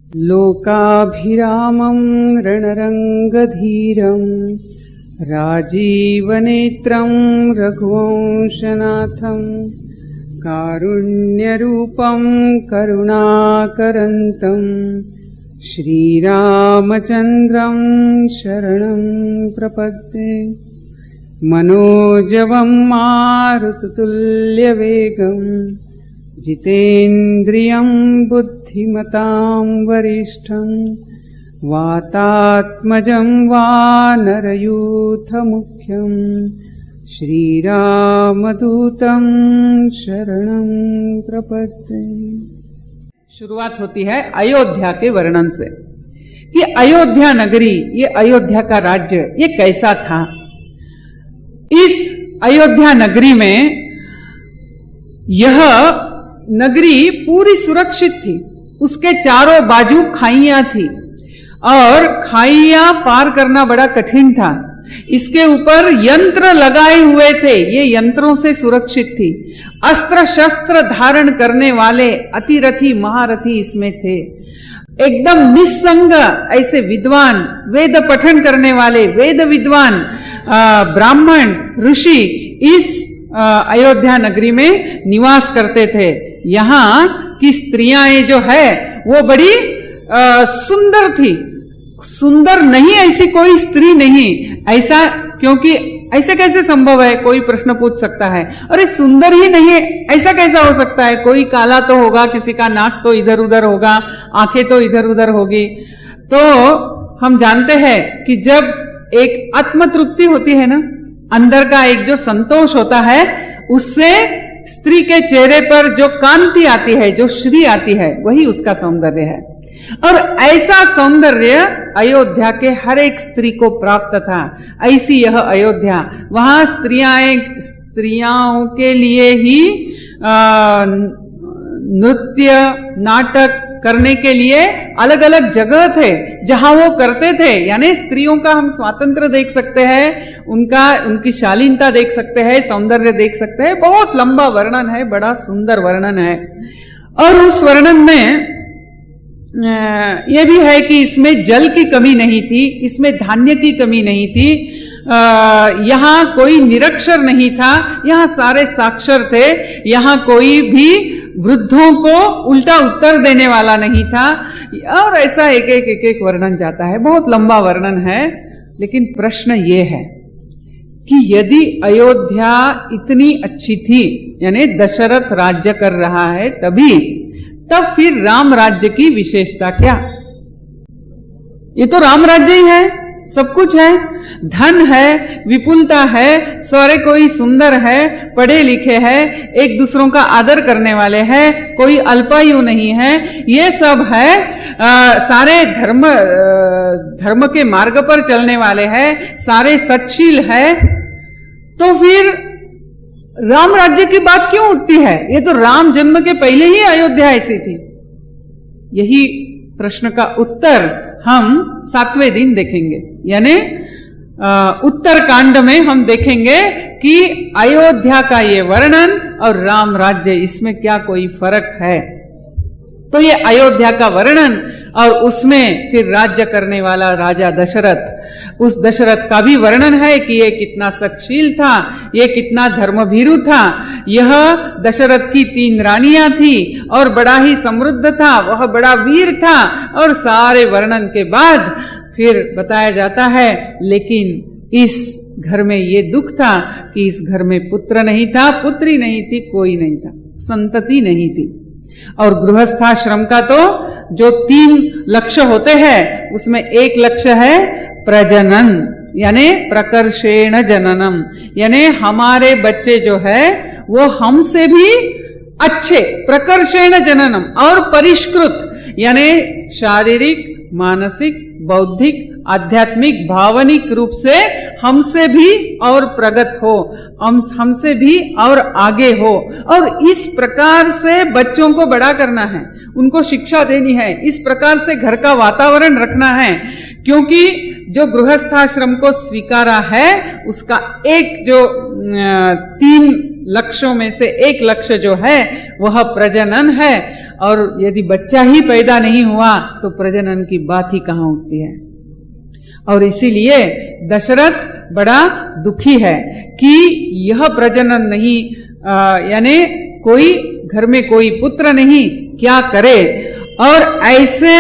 लोकाभिरामं रणरङ्गधीरं राजीवनेत्रं रघुवंशनाथं कारुण्यरूपं करुणाकरन्तं श्रीरामचन्द्रं शरणं प्रपद्ये। मनोजवं मारुततुल्यवेगं जितेन्द्रियं बुद्धिमतां वरिष्ठं वातात्मजं वानरयूथमुख्यं श्रीरामदूतं शरणं प्रपद्ये। शुरुआत होती है अयोध्या के वर्णन से कि अयोध्या नगरी, ये अयोध्या का राज्य, ये कैसा था। इस अयोध्या नगरी में यह नगरी पूरी सुरक्षित थी। उसके चारों बाजू खाइयां थी और खाइयां पार करना बड़ा कठिन था। इसके ऊपर यंत्र लगाए हुए थे, ये यंत्रों से सुरक्षित थी। अस्त्र शस्त्र धारण करने वाले अतिरथी महारथी इसमें थे। एकदम निस्संग ऐसे विद्वान, वेद पठन करने वाले वेद विद्वान ब्राह्मण ऋषि इस अयोध्या नगरी में निवास करते थे। यहाँ की स्त्रियां जो है वो बड़ी सुंदर थी। सुंदर नहीं ऐसी कोई स्त्री नहीं, ऐसा क्योंकि ऐसे कैसे संभव है, कोई प्रश्न पूछ सकता है। अरे सुंदर ही नहीं है ऐसा कैसा हो सकता है, कोई काला तो होगा, किसी का नाक तो इधर उधर होगा, आंखें तो इधर उधर होगी। तो हम जानते हैं कि जब एक आत्मतृप्ति होती है ना, अंदर का एक जो संतोष होता है, उससे स्त्री के चेहरे पर जो कांति आती है, जो श्री आती है, वही उसका सौंदर्य है। और ऐसा सौंदर्य अयोध्या के हर एक स्त्री को प्राप्त था। ऐसी यह अयोध्या, वहां स्त्रियों के लिए ही नृत्य नाटक करने के लिए अलग अलग जगह थे जहां वो करते थे। यानी स्त्रियों का हम स्वातंत्र देख सकते हैं, उनकी शालीनता देख सकते हैं, सौंदर्य देख सकते हैं। बहुत लंबा वर्णन है, बड़ा सुंदर वर्णन है। और उस वर्णन में यह भी है कि इसमें जल की कमी नहीं थी, इसमें धान्य की कमी नहीं थी, यहाँ कोई निरक्षर नहीं था, यहाँ सारे साक्षर थे। यहाँ कोई भी वृद्धों को उल्टा उत्तर देने वाला नहीं था। और ऐसा एक वर्णन जाता है, बहुत लंबा वर्णन है। लेकिन प्रश्न ये है कि यदि अयोध्या इतनी अच्छी थी, यानी दशरथ राज्य कर रहा है तब फिर राम राज्य की विशेषता क्या। ये तो राम राज्य ही है, सब कुछ है, धन है, विपुलता है, सारे कोई सुंदर है, पढ़े लिखे है, एक दूसरों का आदर करने वाले हैं, कोई अल्पायु नहीं है, ये सब है। सारे धर्म के मार्ग पर चलने वाले हैं, सारे सच्शील है। तो फिर राम राज्य की बात क्यों उठती है। ये तो राम जन्म के पहले ही अयोध्या ऐसी थी। यही प्रश्न का उत्तर हम 7वें दिन देखेंगे। यानी उत्तर कांड में हम देखेंगे कि अयोध्या का ये वर्णन और राम राज्य, इसमें क्या कोई फर्क है। तो ये अयोध्या का वर्णन और उसमें फिर राज्य करने वाला राजा दशरथ, उस दशरथ का भी वर्णन है कि ये कितना सत्शील था, ये कितना धर्मभीरु था। यह दशरथ की 3 रानियां थी और बड़ा ही समृद्ध था, वह बड़ा वीर था। और सारे वर्णन के बाद फिर बताया जाता है, लेकिन इस घर में ये दुख था कि इस घर में पुत्र नहीं था, पुत्री नहीं थी, कोई नहीं था, संतति नहीं थी। और गृहस्थाश्रम का तो जो 3 लक्ष्य होते हैं, उसमें एक लक्ष्य है प्रजनन, यानी प्रकर्षेण जननम, यानी हमारे बच्चे जो है वो हमसे भी अच्छे, प्रकर्षेण जननम, और परिष्कृत, यानी शारीरिक, मानसिक, बौद्धिक, आध्यात्मिक, भावनिक रूप से हमसे भी और प्रगत हो, हमसे भी और आगे हो। और इस प्रकार से बच्चों को बड़ा करना है, उनको शिक्षा देनी है, इस प्रकार से घर का वातावरण रखना है। क्योंकि जो गृहस्थाश्रम को स्वीकारा है, उसका एक जो 3 लक्ष्यों में से एक लक्ष्य जो है वह प्रजनन है। और यदि बच्चा ही पैदा नहीं हुआ तो प्रजनन की बात ही कहां उठती है। और इसीलिए दशरथ बड़ा दुखी है कि यह प्रजनन नहीं, यानी कोई घर में कोई पुत्र नहीं, क्या करे। और ऐसे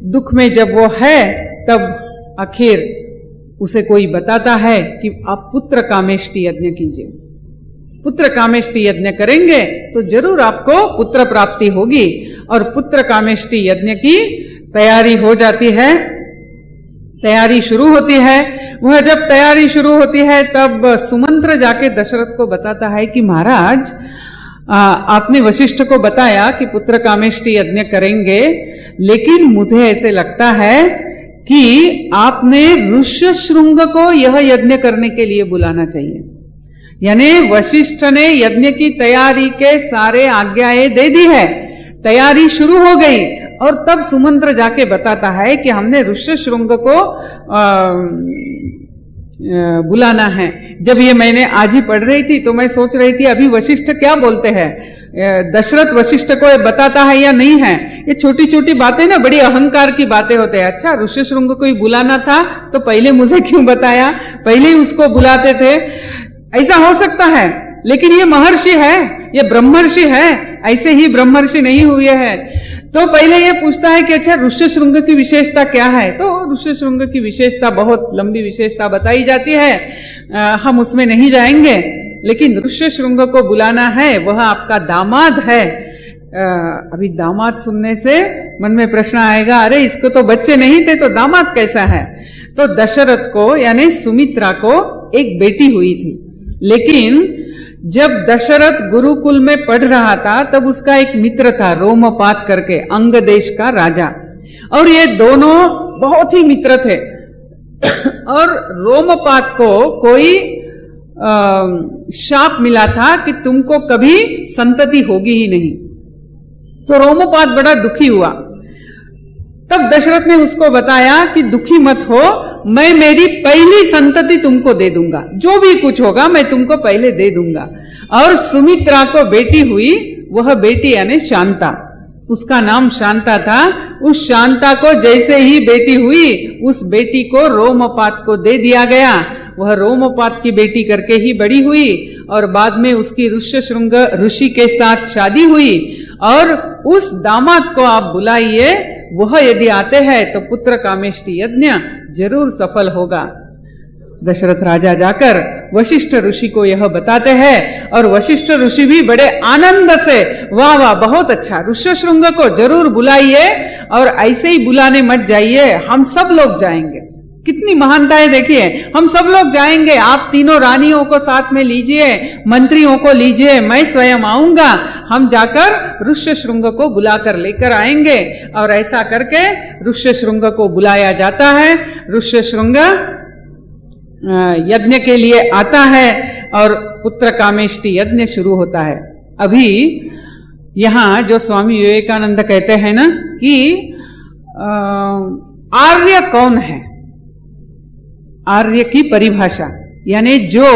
दुख में जब वो है तब आखिर उसे कोई बताता है कि आप पुत्र कामेष्टि यज्ञ कीजिए, पुत्र कामेष्टि यज्ञ करेंगे तो जरूर आपको पुत्र प्राप्ति होगी। और पुत्र कामेष्टि यज्ञ की तैयारी हो जाती है, तैयारी शुरू होती है। वह जब तैयारी शुरू होती है तब सुमंत्र जाके दशरथ को बताता है कि महाराज, आपने वशिष्ठ को बताया कि पुत्र कामेष्टि यज्ञ करेंगे, लेकिन मुझे ऐसे लगता है कि आपने ऋष्यशृंग को यह यज्ञ करने के लिए बुलाना चाहिए। यानी वशिष्ठ ने यज्ञ की तैयारी के सारे आज्ञाएं दे दी है, तैयारी शुरू हो गई, और तब सुमंत्र जाके बताता है कि हमने ऋष्यशृंग को बुलाना है। जब ये मैंने आज ही पढ़ रही थी तो मैं सोच रही थी अभी वशिष्ठ क्या बोलते हैं, दशरथ वशिष्ठ को ये बताता है या नहीं है। ये छोटी छोटी बातें ना बड़ी अहंकार की बातें होते हैं। अच्छा, ऋष्यशृंग को ही बुलाना था तो पहले मुझे क्यों बताया, पहले ही उसको बुलाते थे, ऐसा हो सकता है। लेकिन ये महर्षि है, ये ब्रह्मर्षि है, ऐसे ही ब्रह्मर्षि नहीं हुए हैं। तो पहले ये पूछता है कि अच्छा ऋष्यशृंग की विशेषता क्या है। तो ऋष्यशृंग की विशेषता बहुत लंबी विशेषता बताई जाती है, हम उसमें नहीं जाएंगे। लेकिन ऋष्यशृंग को बुलाना है, वह आपका दामाद है। अभी दामाद सुनने से मन में प्रश्न आएगा, अरे इसको तो बच्चे नहीं थे तो दामाद कैसा है। तो दशरथ को यानी सुमित्रा को एक बेटी हुई थी, लेकिन जब दशरथ गुरुकुल में पढ़ रहा था तब उसका एक मित्र था रोमपात करके, अंग देश का राजा, और ये दोनों बहुत ही मित्र थे। और रोमपात को कोई शाप मिला था कि तुमको कभी संतति होगी ही नहीं। तो रोमपात बड़ा दुखी हुआ। तब दशरथ ने उसको बताया कि दुखी मत हो, मैं मेरी पहली संतति तुमको दे दूंगा, जो भी कुछ होगा मैं तुमको पहले दे दूंगा। और सुमित्रा को बेटी हुई, वह बेटी यानी शांता, उसका नाम शांता था। उस शांता को जैसे ही बेटी हुई, उस बेटी को रोमपात को दे दिया गया। वह रोमपात की बेटी करके ही बड़ी हुई, और बाद में उसकी ऋष्यशृंग ऋषि के साथ शादी हुई। और उस दामाद को आप बुलाइए, वह यदि आते हैं तो पुत्र कामेष्टि यज्ञ जरूर सफल होगा। दशरथ राजा जाकर वशिष्ठ ऋषि को यह बताते हैं, और वशिष्ठ ऋषि भी बड़े आनंद से, वाह वाह बहुत अच्छा, ऋष्यशृंग को जरूर बुलाइए, और ऐसे ही बुलाने मत जाइए, हम सब लोग जाएंगे। कितनी महानता है देखिए, हम सब लोग जाएंगे, आप तीनों रानियों को साथ में लीजिए, मंत्रियों को लीजिए, मैं स्वयं आऊंगा, हम जाकर ऋष्यशृंग को बुलाकर लेकर आएंगे। और ऐसा करके ऋष्यशृंग को बुलाया जाता है। ऋष्यशृंग यज्ञ के लिए आता है और पुत्र कामेष्टि यज्ञ शुरू होता है। अभी यहां जो स्वामी विवेकानंद कहते हैं ना कि आर्य कौन है, आर्य की परिभाषा यानी जो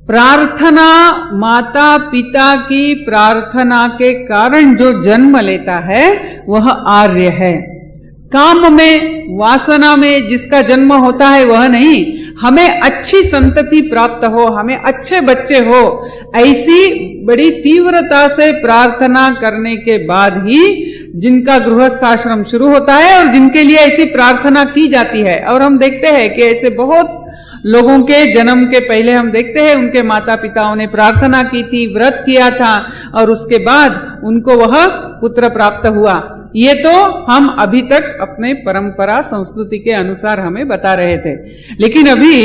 प्रार्थना, माता पिता की प्रार्थना के कारण जो जन्म लेता है वह आर्य है। काम में, वासना में जिसका जन्म होता है वह नहीं। हमें अच्छी संतति प्राप्त हो, हमें अच्छे बच्चे हो, ऐसी बड़ी तीव्रता से प्रार्थना करने के बाद ही जिनका गृहस्थाश्रम शुरू होता है और जिनके लिए ऐसी प्रार्थना की जाती है। और हम देखते हैं कि ऐसे बहुत लोगों के जन्म के पहले हम देखते हैं उनके माता पिताओं ने प्रार्थना की थी, व्रत किया था, और उसके बाद उनको वह पुत्र प्राप्त हुआ। ये तो हम अभी तक अपने परंपरा संस्कृति के अनुसार हमें बता रहे थे। लेकिन अभी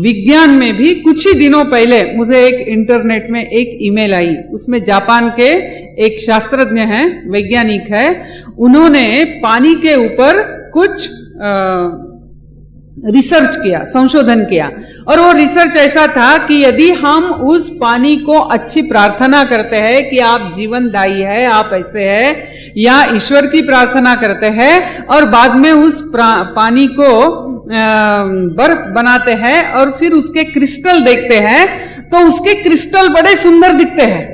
विज्ञान में भी कुछ ही दिनों पहले मुझे एक इंटरनेट में एक ईमेल आई, उसमें जापान के एक शास्त्रज्ञ हैं, वैज्ञानिक है, उन्होंने पानी के ऊपर कुछ रिसर्च किया, संशोधन किया। और वो रिसर्च ऐसा था कि यदि हम उस पानी को अच्छी प्रार्थना करते हैं कि आप जीवनदायी है, आप ऐसे है, या ईश्वर की प्रार्थना करते हैं और बाद में उस पानी को बर्फ बनाते हैं और फिर उसके क्रिस्टल देखते हैं तो उसके क्रिस्टल बड़े सुंदर दिखते हैं।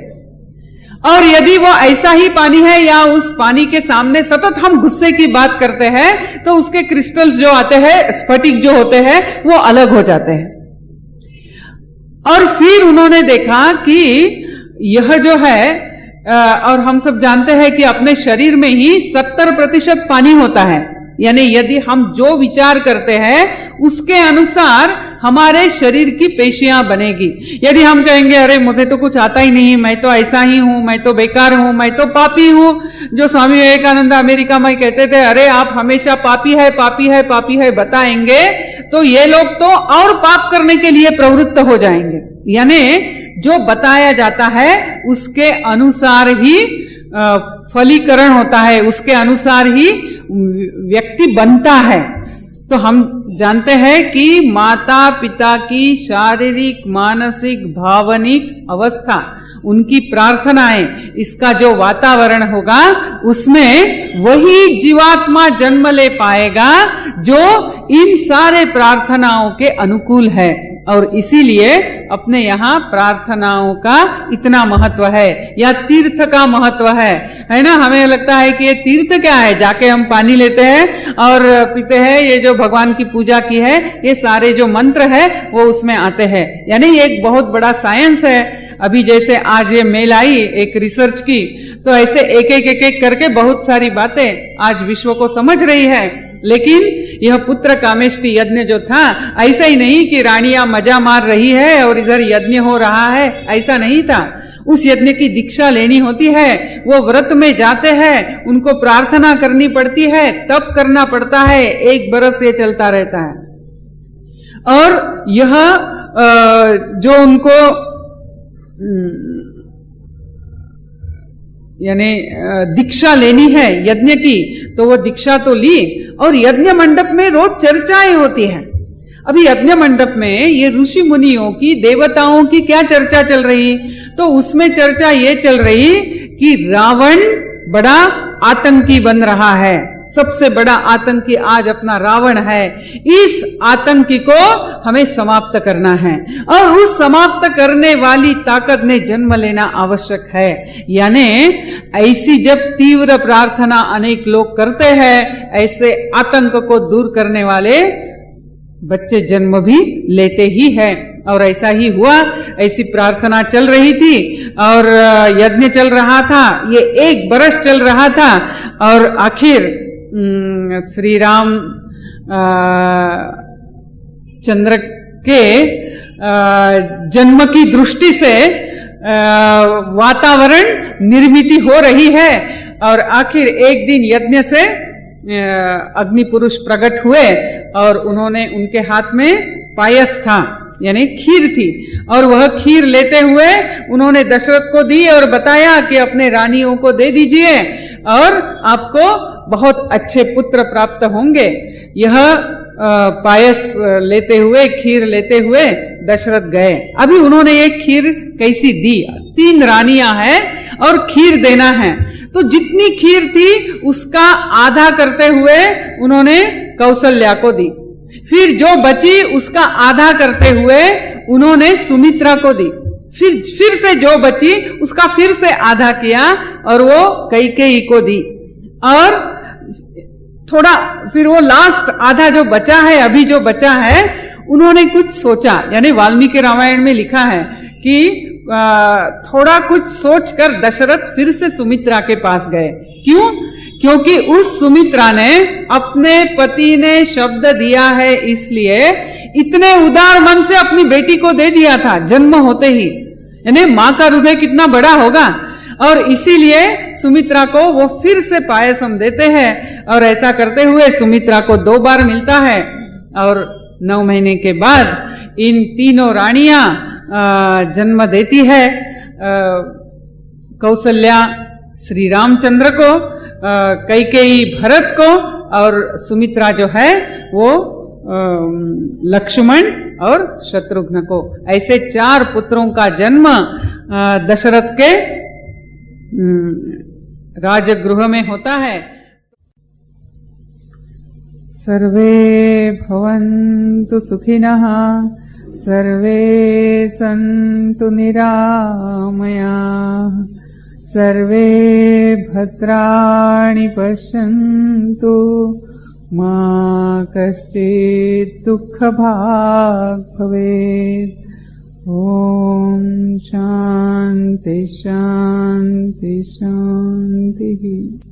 और यदि वो ऐसा ही पानी है या उस पानी के सामने सतत हम गुस्से की बात करते हैं तो उसके क्रिस्टल्स जो आते हैं, स्फटिक जो होते हैं, वो अलग हो जाते हैं। और फिर उन्होंने देखा कि यह जो है, और हम सब जानते हैं कि अपने शरीर में ही 70% पानी होता है, यानी यदि हम जो विचार करते हैं उसके अनुसार हमारे शरीर की पेशियां बनेगी। यदि हम कहेंगे अरे मुझे तो कुछ आता ही नहीं, मैं तो ऐसा ही हूं, मैं तो बेकार हूं, मैं तो पापी हूं, जो स्वामी विवेकानंद अमेरिका में कहते थे अरे आप हमेशा पापी है पापी है पापी है बताएंगे, तो ये लोग तो और पाप करने के लिए प्रवृत्त हो जाएंगे। यानी जो बताया जाता है उसके अनुसार ही फलीकरण होता है, उसके अनुसार ही व्यक्ति बनता है। तो हम जानते हैं कि माता पिता की शारीरिक, मानसिक, भावनिक अवस्था, उनकी प्रार्थनाएं, इसका जो वातावरण होगा उसमें वही जीवात्मा जन्म ले पाएगा जो इन सारे प्रार्थनाओं के अनुकूल है। और इसीलिए अपने यहाँ प्रार्थनाओं का इतना महत्व है, या तीर्थ का महत्व है ना। हमें लगता है कि ये तीर्थ क्या है, जाके हम पानी लेते हैं और पीते हैं, ये जो भगवान की पूजा की है, ये सारे जो मंत्र है वो उसमें आते हैं। यानी ये एक बहुत बड़ा साइंस है। अभी जैसे आज ये मेल आई एक रिसर्च की, तो ऐसे एक एक करके बहुत सारी बातें आज विश्व को समझ रही है। लेकिन यह पुत्र कामेष्टि यज्ञ जो था, ऐसा ही नहीं कि रानियां मजा मार रही है और इधर यज्ञ हो रहा है, ऐसा नहीं था। उस यज्ञ की दीक्षा लेनी होती है, वो व्रत में जाते हैं, उनको प्रार्थना करनी पड़ती है, तप करना पड़ता है, 1 बरस ये चलता रहता है। और यह जो उनको यानी दीक्षा लेनी है यज्ञ की, तो वो दीक्षा तो ली, और यज्ञ मंडप में रोज चर्चाएं होती हैं। अभी यज्ञ मंडप में ये ऋषि मुनियों की, देवताओं की क्या चर्चा चल रही, तो उसमें चर्चा ये चल रही कि रावण बड़ा आतंकी बन रहा है, सबसे बड़ा आतंकी आज अपना रावण है, इस आतंकी को हमें समाप्त करना है, और उस समाप्त करने वाली ताकत ने जन्म लेना आवश्यक है। यानी ऐसी जब तीव्र प्रार्थना अनेक लोग करते हैं, ऐसे आतंक को दूर करने वाले बच्चे जन्म भी लेते ही हैं। और ऐसा ही हुआ, ऐसी प्रार्थना चल रही थी और यज्ञ चल रहा था, ये 1 बरस चल रहा था, और आखिर श्री राम चंद्र के जन्म की दृष्टि से वातावरण निर्मिति हो रही है। और आखिर एक दिन यज्ञ से अग्नि पुरुष प्रकट हुए और उन्होंने, उनके हाथ में पायस था, यानी खीर थी, और वह खीर लेते हुए उन्होंने दशरथ को दी और बताया कि अपने रानियों को दे दीजिए और आपको बहुत अच्छे पुत्र प्राप्त होंगे। यह पायस लेते हुए, खीर लेते हुए दशरथ गए। अभी उन्होंने ये खीर कैसी दी, 3 रानियां हैं और खीर देना है, तो जितनी खीर थी उसका आधा करते हुए उन्होंने कौशल्या को दी, फिर जो बची उसका आधा करते हुए उन्होंने सुमित्रा को दी, फिर से जो बची उसका फिर से आधा किया और वो कैकेयी को दी, और थोड़ा फिर वो लास्ट आधा जो बचा है, अभी जो बचा है, उन्होंने कुछ सोचा। यानी वाल्मीकि रामायण में लिखा है कि थोड़ा कुछ सोचकर दशरथ फिर से सुमित्रा के पास गए। क्यों? क्योंकि उस सुमित्रा ने, अपने पति ने शब्द दिया है, इसलिए इतने उदार मन से अपनी बेटी को दे दिया था जन्म होते ही। यानी मां का हृदय कितना बड़ा होगा, और इसीलिए सुमित्रा को वो फिर से पायसम देते हैं, और ऐसा करते हुए सुमित्रा को 2 बार मिलता है। और 9 महीने के बाद इन तीनों रानियां जन्म देती है। कौशल्या श्री रामचंद्र को, कैकेयी भरत को, और सुमित्रा जो है वो लक्ष्मण और शत्रुघ्न को। ऐसे 4 पुत्रों का जन्म दशरथ के राजगृह में होता है। सर्वे भवन्तु सुखिनः, सर्वे सन्तु निरामयाः, सर्वे भद्राणि पश्यन्तु मा कश्चित् दुःखभाग् भवेत्। ॐ शान्ति शान्ति शान्तिः।